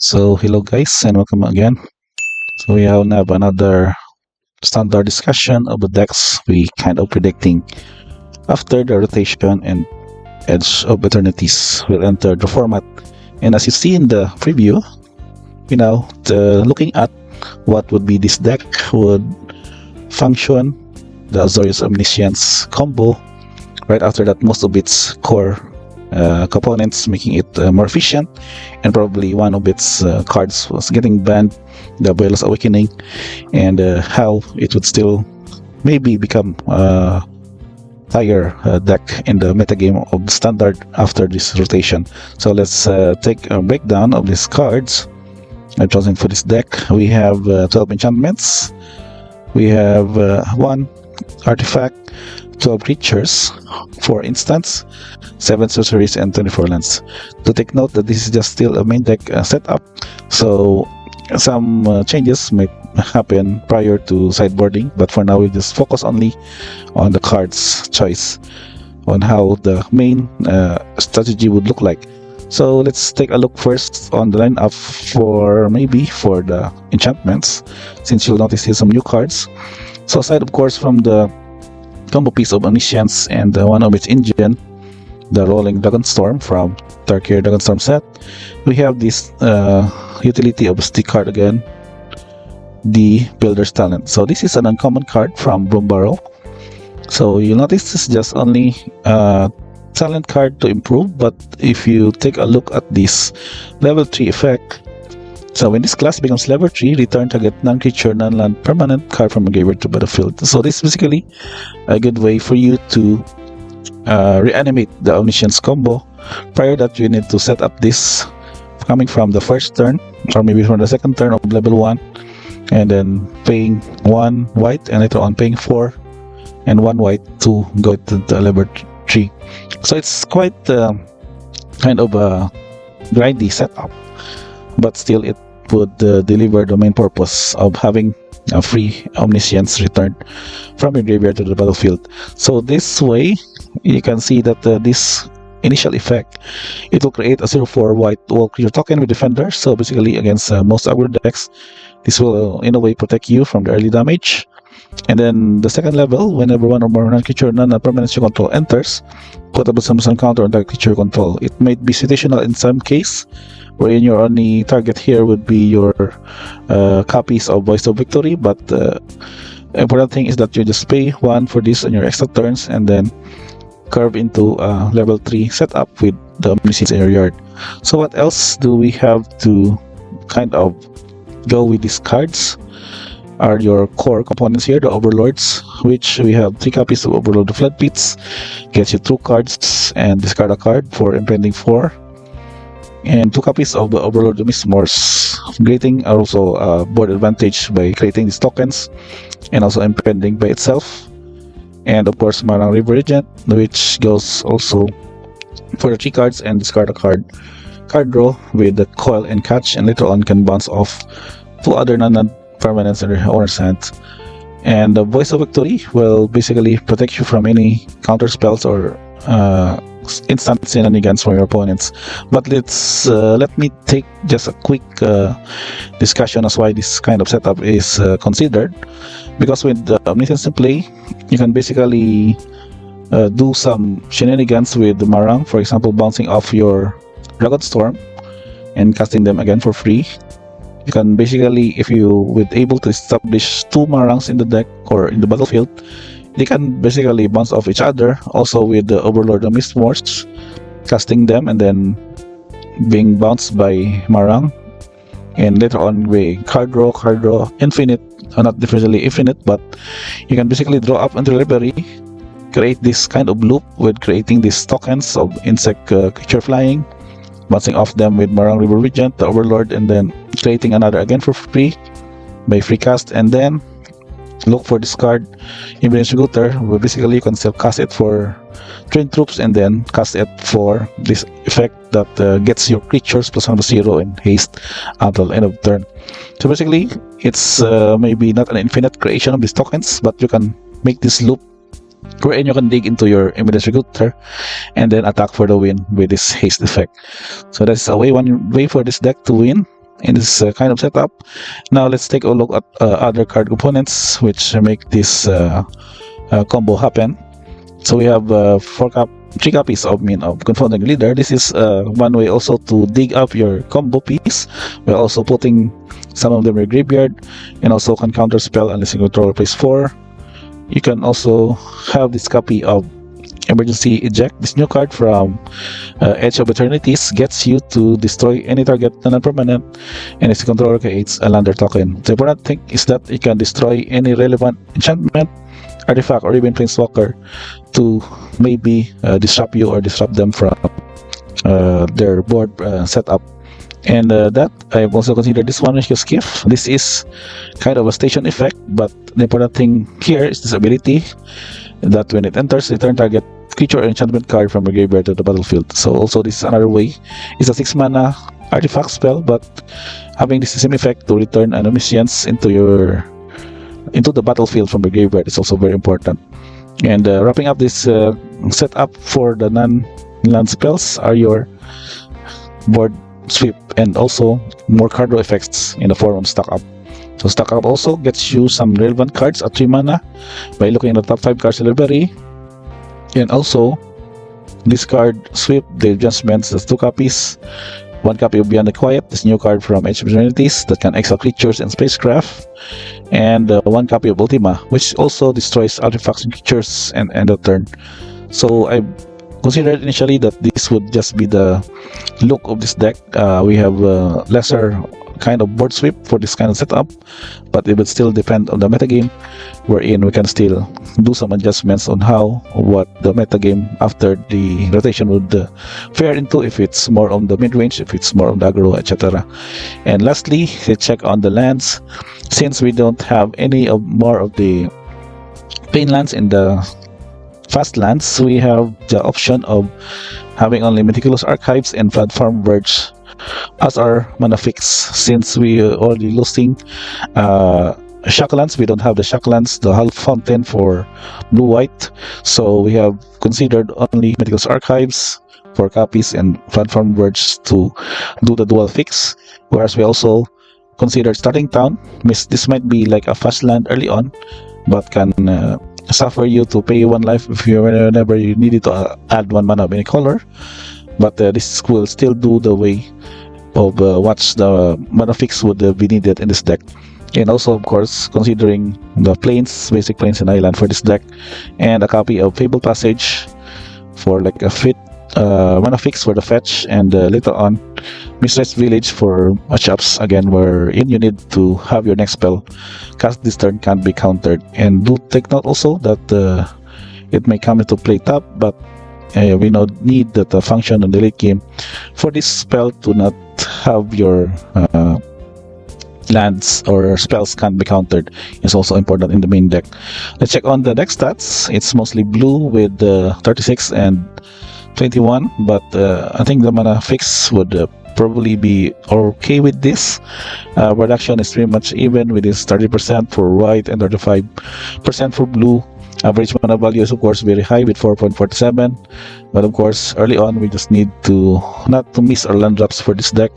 So hello guys and welcome again. So we have now another standard discussion of the decks we kind of predicting after the rotation and Edge of Eternities will enter the format. And as you see in the preview, looking at what would be this deck would function the Azorius Omniscience combo right after that most of its core components, making it more efficient, and probably one of its cards was getting banned, the Boros Awakening, and how it would still maybe become a higher deck in the metagame of standard after this rotation. So let's take a breakdown of these cards I've chosen for this deck. We have 12 enchantments, we have 1 artifact, 12 creatures, 4 instants, 7 sorceries, and 24 lands. To take note that this is just still a main deck setup, so some changes might happen prior to sideboarding, but for now we just focus only on the cards choice, on how the main strategy would look like. So let's take a look first on the lineup for the enchantments, since you'll notice here some new cards. So aside of course from the combo piece of Omniscience and one of its engine, the Rolling Dragonstorm from Tarkir Dragonstorm set, we have this utility of a stick card again, the Builder's Talent. So this is an uncommon card from Broomborough. So you'll notice this is just only a talent card to improve, but if you take a look at this level 3 effect, so when this class becomes level 3, return target non-creature, non-land permanent card from a graveyard to battlefield. So this is basically a good way for you to reanimate the Omniscience combo. Prior that, you need to set up this coming from the first turn, or maybe from the second turn of level 1, and then paying 1 white, and later on paying 4 and 1 white to go to the level 3. So it's quite kind of a grindy setup, but still it would deliver the main purpose of having a free Omniscience returned from your graveyard to the battlefield. So this way you can see that this initial effect, it will create a 0/4 white wall creature token with Defender. So basically against most aggro decks, this will in a way protect you from the early damage. And then the second level, whenever one or more non-creature, non-permanent you control enters, put up some counter on that creature control. It might be situational in some case, wherein your only target here would be your copies of Voice of Victory, but important thing is that you just pay 1 for this on your extra turns, and then curve into a level 3 setup with the Omniscience in your yard. So what else do we have to kind of go with these cards? Are your core components here, the Overlords, which we have 3 copies of Overlord of Flood Pits, gets you 2 cards and discard a card for impending 4, and 2 copies of the Overlord of Mistmores, creating also a board advantage by creating these tokens, and also impending by itself. And of course Marang River Regent, which goes also for the 3 cards and discard a card draw with the Coil and Catch, and later on can bounce off 2 other non-permanents in your owner's hand. And the Voice of Victory will basically protect you from any counter spells or instant shenanigans from your opponents. But let me take just a quick discussion as why this kind of setup is considered. Because with the Omniscience in play, you can basically do some shenanigans with the Marang, for example bouncing off your Dragonstorm and casting them again for free. You can basically, if you were able to establish 2 Marangs in the deck or in the battlefield, they can basically bounce off each other, also with the Overlord of Mistmores, casting them and then being bounced by Marang, and later on with card draw, infinite, not differently infinite, but you can basically draw up into library, create this kind of loop with creating these tokens of insect creature flying, bouncing off them with Marang River Regent, the Overlord, and then creating another again for free by free cast, and then look for this card, Evidence Shooter, where basically you can still cast it for trained troops and then cast it for this effect that gets your creatures +1/0 and haste until end of turn. So basically it's maybe not an infinite creation of these tokens, but you can make this loop wherein you can dig into your Evidence Recruiter and then attack for the win with this haste effect. So that's one way for this deck to win. in this kind of setup. Now let's take a look at other card components which make this combo happen. So we have 3 copies of Confounding Leader. This is one way also to dig up your combo piece. We're also putting some of them in your graveyard, and also can counter spell unless your controller plays 4. You can also have this copy of Emergency Eject. This new card from Edge of Eternities gets you to destroy any target non-permanent, and its controller creates a lander token. The important thing is that you can destroy any relevant enchantment, artifact, or even planeswalker to maybe disrupt you or disrupt them from their board setup. And that I've also considered this one as a skiff. This is kind of a station effect, but the important thing here is this ability that when it enters, return target creature or enchantment card from your graveyard to the battlefield. So also this is another way. It's a 6 mana artifact spell, but having this same effect to return an Omniscience into the battlefield from your graveyard is also very important. And wrapping up this setup for the non-land spells are your board sweep and also more card draw effects in the form of stack up. So stack up also gets you some relevant cards at 3 mana by looking at the top 5 cards in the library. And also this card sweep, the adjustments, there's 2 copies. 1 copy of Beyond the Quiet, this new card from Edge of Eternities that can exile creatures and spacecraft, and 1 copy of Ultima, which also destroys artifacts and creatures and end of turn. So I considered initially that this would just be the look of this deck. We have lesser kind of board sweep for this kind of setup, but it would still depend on the metagame, wherein we can still do some adjustments on what the metagame after the rotation would fare into, if it's more on the mid-range, if it's more on the aggro, etc. And lastly, let's check on the lands. Since we don't have any more of the pain lands in the fast lands, we have the option of having only Meticulous Archives and Platform Verge as our mana fix. Since we are already losing Shacklands, we don't have the Shacklands, the Half Fountain for blue-white, so we have considered only Meticulous Archives, 4 copies, and Platform Verge to do the dual fix. Whereas we also considered Starting Town. This might be like a fast land early on, but can suffer you to pay 1 life if whenever you needed to add 1 mana of any color. But this will still do the way of what the mana fix would be needed in this deck. And also, of course, considering the plains, basic plains and island for this deck, and a copy of Fable Passage for like a fit mana fix for the fetch, and later on Mistress Village for matchups again, wherein you need to have your next spell cast this turn can't be countered. And do take note also that it may come into play top, but we now need that function on the late game for this spell to not have your lands or spells can't be countered. Is also important in the main deck. Let's check on the deck stats. It's mostly blue with 36 and 21, but I think the mana fix would probably be okay with this. Production is pretty much even with this 30% for white and 35% for blue. Average mana value is of course very high with 4.47, but of course early on we just need to not to miss our land drops for this deck,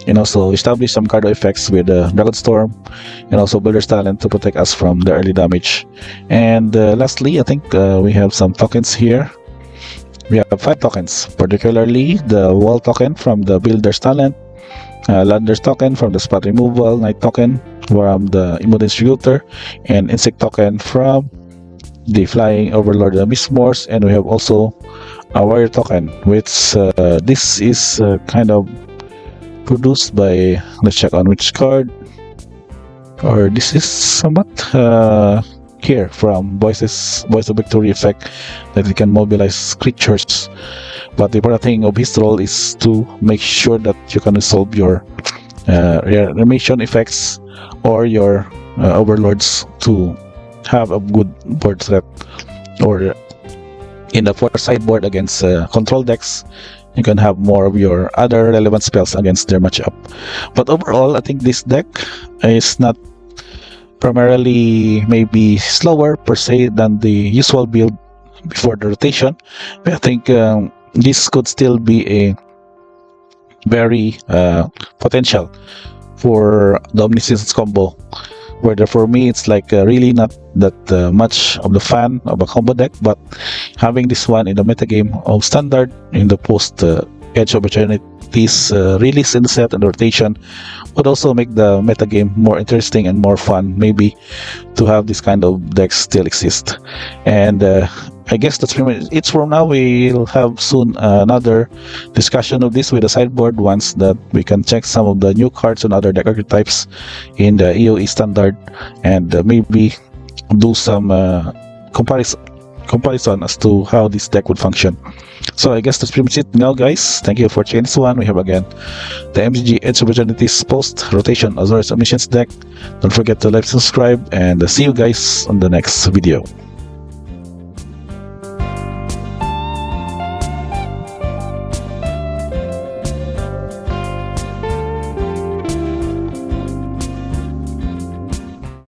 and also establish some card effects with Dragon Storm and also Builder's Talent to protect us from the early damage. And lastly, I think we have some tokens here. We have 5 tokens, particularly the Wall token from the Builder's Talent, Lander's token from the Spot Removal, Knight token from the Immune Distributor, and Insect token from the Flying Overlord Mistmores. And we have also a Warrior token, which this is kind of produced by, let's check on which card, or this is somewhat here from Voice of Victory effect, that it can mobilize creatures. But the important thing of his role is to make sure that you can resolve your reanimation effects or your overlords to have a good board threat, or in the sideboard against control decks, you can have more of your other relevant spells against their matchup. But overall, I think this deck is not primarily maybe slower per se than the usual build before the rotation, but I think this could still be a very potential for the Omniscience combo. Where for me, it's like really not that much of the fan of a combo deck, but having this one in the metagame of standard in the post Edge of Eternities release in the set and rotation would also make the metagame more interesting and more fun, maybe, to have this kind of decks still exist. And I guess that's pretty much it for now. We'll have soon another discussion of this with the sideboard once that we can check some of the new cards and other deck archetypes in the EOE standard, and maybe do some comparison as to how this deck would function. So I guess that's pretty much it now, guys. Thank you for checking this one. We have again the MTG Edge of Eternities post rotation Azorius Omniscience deck. Don't forget to like, subscribe, and see you guys on the next video.